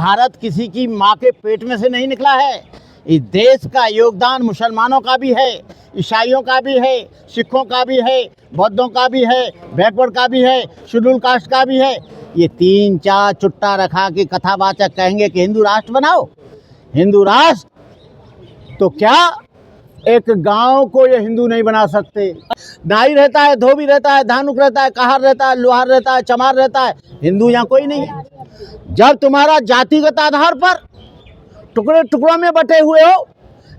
भारत किसी की माँ के पेट में से नहीं निकला है। इस देश का योगदान मुसलमानों का भी है, ईसाइयों का भी है, सिखों का भी है, बौद्धों का भी है, बैकवर्ड का भी है, शेड्यूल कास्ट का भी है। ये 3-4 चुट्टा रखा के कथावाचक कहेंगे कि हिंदू राष्ट्र बनाओ। हिंदू राष्ट्र तो क्या, एक गांव को ये हिंदू नहीं बना सकते। नाई रहता है, धोबी रहता है, धानुक रहता है, कहार रहता है, लोहार रहता है, चमार रहता है, हिंदू यहाँ कोई नहीं है। जब तुम्हारा जातिगत आधार पर टुकड़े टुकड़ों में बटे हुए हो,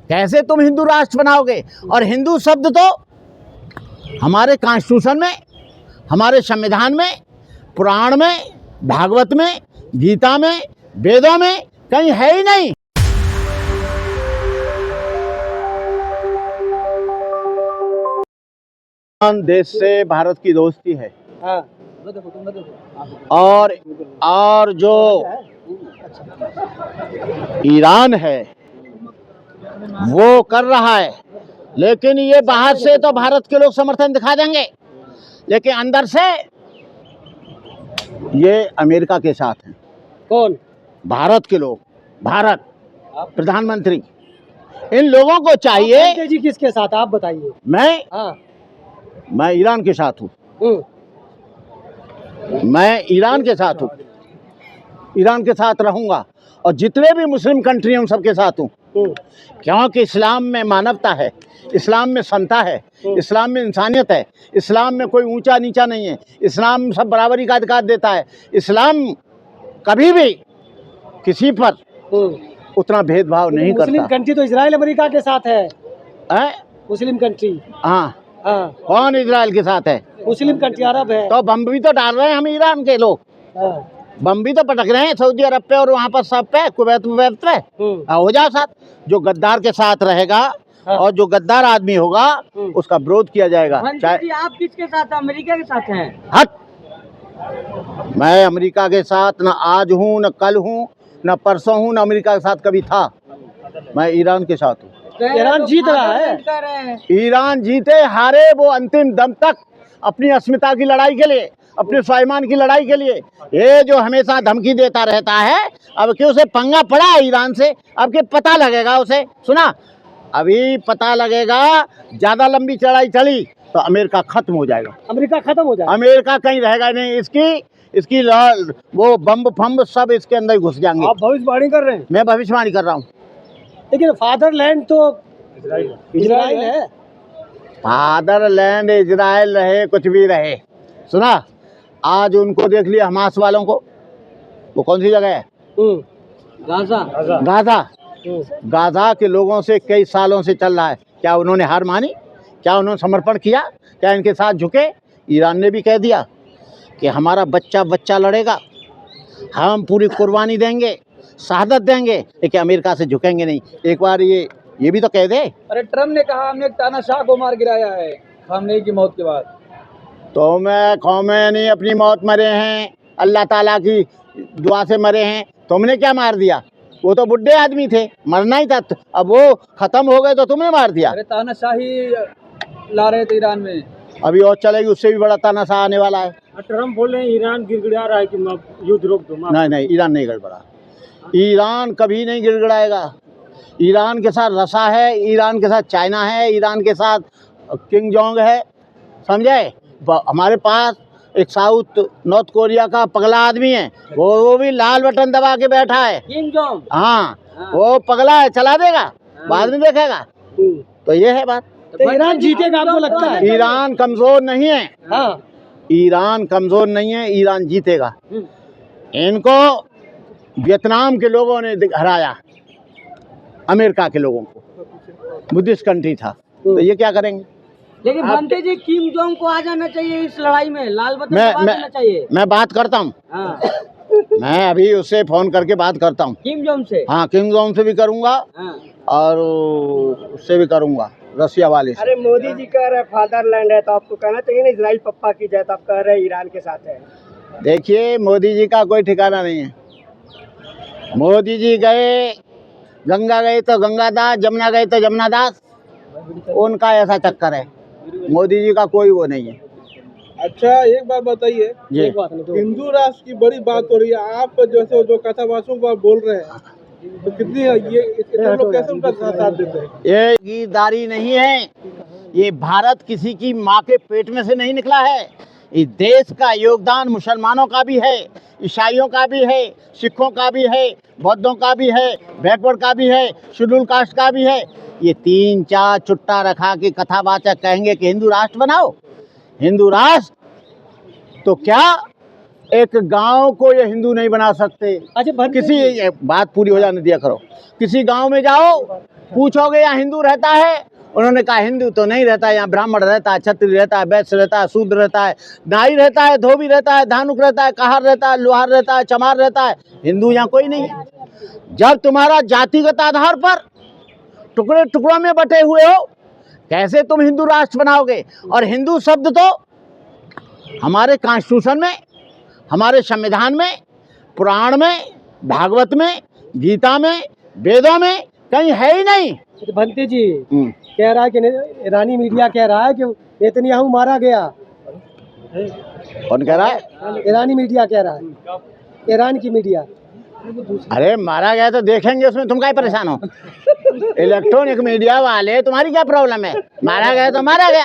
कैसे तुम हिंदू राष्ट्र बनाओगे? और हिंदू शब्द तो हमारे कॉन्स्टिट्यूशन में, हमारे संविधान में, पुराण में, भागवत में, गीता में, वेदों में कहीं है ही नहीं। देश से भारत की दोस्ती है। और जो ईरान है वो कर रहा है, लेकिन ये बाहर से तो भारत के लोग समर्थन दिखा देंगे, लेकिन अंदर से ये अमेरिका के साथ हैं। कौन? भारत के लोग, भारत प्रधानमंत्री, इन लोगों को चाहिए। जी किसके साथ आप बताइए? मैं ईरान के साथ हूँ। मैं ईरान के साथ हूँ, ईरान के साथ रहूंगा, और जितने भी मुस्लिम कंट्री हैं उन सबके साथ हूँ। क्योंकि इस्लाम में मानवता है, इस्लाम में समता है, इस्लाम में इंसानियत है, इस्लाम में कोई ऊंचा नीचा नहीं है, इस्लाम सब बराबरी का अधिकार देता है। इस्लाम कभी भी किसी पर उतना भेदभाव नहीं करता। मुस्लिम कंट्री तो इजराइल अमेरिका के साथ है। Muslim country? हाँ। कौन इजराइल के साथ है? मुस्लिम कंट्री अरब है। तो बम भी तो डाल रहे हैं हम ईरान के लोग, बम भी तो पटक रहे हैं सऊदी अरब पे और वहाँ पर सब पे, कुवैत पे। हो जाओ साथ। जो गद्दार के साथ रहेगा और जो गद्दार आदमी होगा उसका विरोध किया जाएगा। चाहे आप किसके साथ? अमेरिका के साथ हैं? हट, मैं अमेरिका के साथ न आज हूँ, न कल हूँ, न परसों हूँ, न अमेरिका के साथ कभी था। मैं ईरान के साथ हूँ। ईरान जीत रहा है। ईरान जीते हारे वो अंतिम दम तक अपनी अस्मिता की लड़ाई के लिए, अपने स्वाभिमान की लड़ाई के लिए। ये जो हमेशा धमकी देता रहता है, अब क्यों उसे पंगा पड़ा है ईरान से, अब के पता लगेगा उसे। सुना, अभी पता लगेगा। ज्यादा लंबी चढ़ाई चली तो अमेरिका खत्म हो जाएगा। अमेरिका खत्म हो जाएगा, अमेरिका कहीं रहेगा नहीं। इसकी वो बम्ब फम्ब सब इसके अंदर घुस जाएंगे। आप भविष्यवाणी कर रहे हैं? मैं भविष्यवाणी कर रहा हूँ। लेकिन फादरलैंड तो इजराइल है। फादरलैंड इजराइल रहे, कुछ भी रहे। सुना, आज उनको देख लिया हमास वालों को। वो कौन सी जगह है? गाजा। गाजा के लोगों से कई सालों से चल रहा है। क्या उन्होंने हार मानी? क्या उन्होंने समर्पण किया? क्या इनके साथ झुके? ईरान ने भी कह दिया कि हमारा बच्चा लड़ेगा, हम पूरी कुर्बानी देंगे, शहादत देंगे, लेकिन अमेरिका से झुकेंगे नहीं। एक बार ये भी तो कह दे। अरे ट्रम्प ने कहा हमने एक तानाशाह को मार गिराया है खामनेई की मौत के बाद। तो मैं खोमेनी अपनी मौत मरे हैं, अल्लाह ताला की दुआ से मरे हैं। तुमने क्या मार दिया? वो तो बुढ़े आदमी थे, मरना ही था। अब वो खत्म हो गए तो तुमने मार दिया। अरे तानाशाही ला रहे थे ईरान में, अभी और चलेगी, उससे भी बड़ा तानाशाह आने वाला है। ट्रम्प बोल रहे हैं ईरान गिड़गिड़ा रहा है कि युद्ध रोक दो। नहीं, ईरान नहीं गड़बड़ा। ईरान कभी नहीं गिड़गिड़ाएगा। ईरान के साथ रसा है, ईरान के साथ चाइना है, ईरान के साथ किंग जोंग है, समझे? हमारे पास एक साउथ नॉर्थ कोरिया का पगला आदमी है, वो भी लाल बटन दबा के बैठा है। King Jong? हाँ, वो पगला है, चला देगा, बाद में देखेगा। तो ये है बात। तो ईरान जीतेगा आपको लगता है? ईरान कमजोर नहीं है। हाँ, ईरान कमजोर नहीं है, ईरान जीतेगा। इनको वियतनाम के लोगों ने हराया, अमेरिका के लोगों को। बुद्धिस्ट कंट्री था, तो ये क्या करेंगे? लेकिन बनते जी किम जोंग को आ जाना चाहिए इस लड़ाई में, लाल बटन दबा देना चाहिए। मैं बात करता हूँ। मैं अभी उससे फोन करके बात करता हूँ, किम जोंग से। हाँ, किम जोंग से भी करूँगा और उससे भी करूँगा, रसिया वाले से। अरे मोदी जी कह रहे फादरलैंड है, तो आपको कहना चाहिए ना इजराइल पप्पा की जाए, तो आप कह रहे ईरान के साथ है। देखिए, मोदी जी का कोई ठिकाना नहीं है। मोदी जी गए, गंगा गए तो गंगादास, जमुना गए तो जमुनादास, उनका ऐसा चक्कर है। मोदी जी का कोई वो नहीं है। अच्छा, एक बात बताइए, जी एक बात नहीं तो हिंदू राष्ट्र की बड़ी बात हो रही है, आप जैसे जो कथावाचकों को आप बोल रहे हैं, तो कितनी ये इतने लोग कैसे उनका साथ देते हैं? ये ईमानदारी नहीं है। ये भारत किसी की माँ के पेट में से नहीं निकला है। इस देश का योगदान मुसलमानों का भी है, ईसाइयों का भी है, सिखों का भी है, बौद्धों का भी है, बैकवर्ड का भी है, शेड्यूल कास्ट का भी है। ये 3-4 चुट्टा रखा के कथावाचक कहेंगे कि हिंदू राष्ट्र बनाओ। हिंदू राष्ट्र तो क्या, एक गांव को ये हिंदू नहीं बना सकते। अच्छा भंते किसी, जी, ये बात पूरी हो जाने दिया करो। किसी गांव में जाओ, पूछोगे यहाँ हिंदू रहता है? उन्होंने कहा हिंदू तो नहीं रहता, यहाँ ब्राह्मण रहता है, क्षत्रिय रहता है, वैश्य रहता है, शूद्र रहता है, नाई रहता है, धोबी रहता है, धानुक रहता है, कहार रहता है, लोहार रहता है, चमार रहता है। हिंदू यहाँ कोई नहीं है। जब तुम्हारा जातिगत आधार पर टुकड़े टुकड़ों में बटे हुए हो, कैसे तुम हिंदू राष्ट्र बनाओगे? और हिंदू शब्द तो हमारे कॉन्स्टिट्यूशन में, हमारे संविधान में, पुराण में, भागवत में, गीता में, वेदों में कहीं है ही नहीं। भंते जी कह रहा है कि ईरानी मीडिया कह रहा है कि नेतन्याहू मारा गया। कौन कह रहा है? ईरानी मीडिया कह रहा है, ईरान की मीडिया। अरे मारा गया तो देखेंगे, उसमें तुम क्या परेशान हो? इलेक्ट्रॉनिक मीडिया वाले, तुम्हारी क्या प्रॉब्लम है? मारा गया तो मारा गया।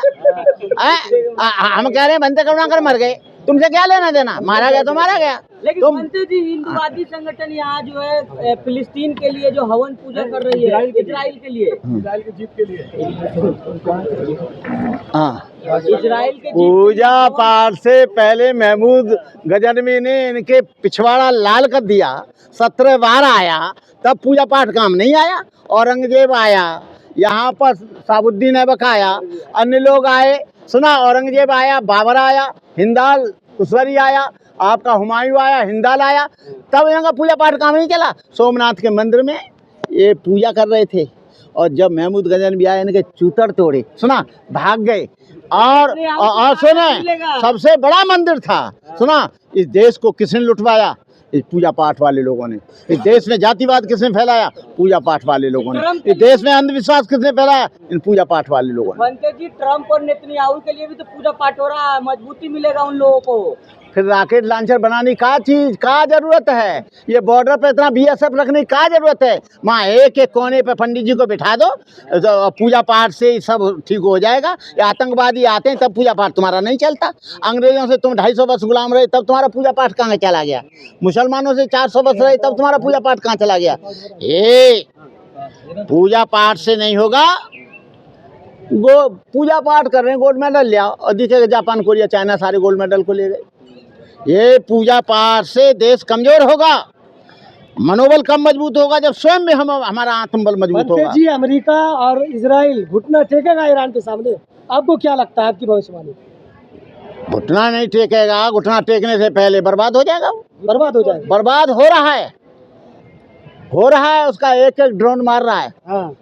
हम कह रहे हैं बनते करुणाकर मर गए, तुमसे क्या लेना देना? मारा गया तो मारा गया। लेकिन तुम बनते जी, हिंदुवादी संगठन यहाँ जो है फिलिस्तीन के लिए जो हवन पूजा कर रही है, इजराइल के लिए, इजराइल की जीत के लिए हाँ, इजराइल के पूजा पाठ से पहले महमूद गजनवी ने इनके पिछवाड़ा लाल कर दिया। 17 बार आया, तब पूजा पाठ काम नहीं आया। औरंगजेब आया, यहाँ पर साबुद्दीन ऐबक आया, अन्य लोग आए। सुना, औरंगजेब आया, बाबर आया, हिंदाल कुशवरी आया, आपका हुमायूं आया, हिंदाल आया, तब यहाँ का पूजा पाठ काम नहीं चला। सोमनाथ के मंदिर में ये पूजा कर रहे थे, और जब महमूद गजनवी आए, इनके चूतर तोड़े, सुना, भाग गए। और सुने, सबसे बड़ा मंदिर था, सुना, इस देश को किसने लुटवाया? इस पूजा पाठ वाले लोगों ने। इस देश में जातिवाद किसने फैलाया? पूजा पाठ वाले लोगों ने। इस देश में अंधविश्वास किसने फैलाया? इन पूजा पाठ वाले लोगों ने। बनते जी, ट्रम्प और नेतन्याहू के लिए भी तो पूजा पाठ हो रहा है, मजबूती मिलेगा उन लोगों को। फिर रॉकेट लॉन्चर बनाने का चीज का जरूरत है? ये बॉर्डर पे इतना BSF रखने का जरूरत है? वहाँ एक एक कोने पे पंडित जी को बिठा दो, तो पूजा पाठ से सब ठीक हो जाएगा। ये आतंकवादी आते हैं तब पूजा पाठ तुम्हारा नहीं चलता। अंग्रेजों से तुम 250 वर्ष गुलाम रहे, तब तुम्हारा पूजा पाठ कहाँ चला गया? मुसलमानों से 400 वर्ष रहे, तब तुम्हारा पूजा पाठ कहाँ चला गया? ये पूजा पाठ से नहीं होगा। पूजा पाठ कर रहे हैं, गोल्ड मेडल ले आओ, और दिखेगा जापान, कोरिया, चाइना सारे गोल्ड मेडल को ले गए। ये पूजा पाठ से देश कमजोर होगा, मनोबल कम मजबूत होगा जब स्वयं में हमारा आत्मबल मजबूत भंते होगा। जी, अमेरिका और इजराइल घुटना टेकेगा ईरान के सामने? आपको क्या लगता है, आपकी भविष्यवाणी? घुटना नहीं टेकेगा, घुटना टेकने से पहले बर्बाद हो जाएगा। बर्बाद हो जाएगा। बर्बाद हो रहा है, हो रहा है। उसका एक एक ड्रोन मार रहा है।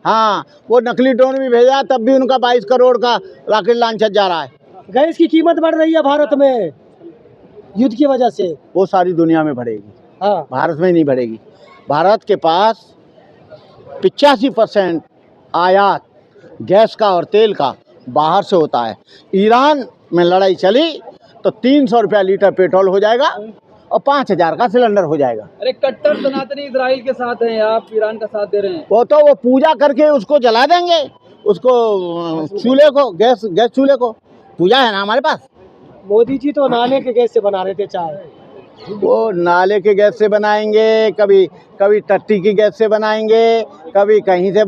हाँ, वो नकली ड्रोन भी भेजा, तब भी उनका 22 करोड़ का रॉकेट लॉन्चर जा रहा है। गैस की कीमत बढ़ रही है भारत में युद्ध की वजह से। वो सारी दुनिया में बढ़ेगी, हाँ, भारत में नहीं बढ़ेगी। भारत के पास 85% आयात गैस का और तेल का बाहर से होता है। ईरान में लड़ाई चली तो 300 रुपया लीटर पेट्रोल हो जाएगा और 5000 का सिलेंडर हो जाएगा। अरे कट्टर सनातनी इजराइल के साथ हैं, आप ईरान का साथ दे रहे हैं। वो तो वो पूजा करके उसको जला देंगे, उसको चूल्हे को, गैस चूल्हे को। पूजा है ना हमारे पास। मोदी जी तो नाले के गैस से बना रहे थे चाय। वो नाले के गैस से बनाएंगे, कभी टट्टी की गैस से बनाएंगे, कभी कहीं से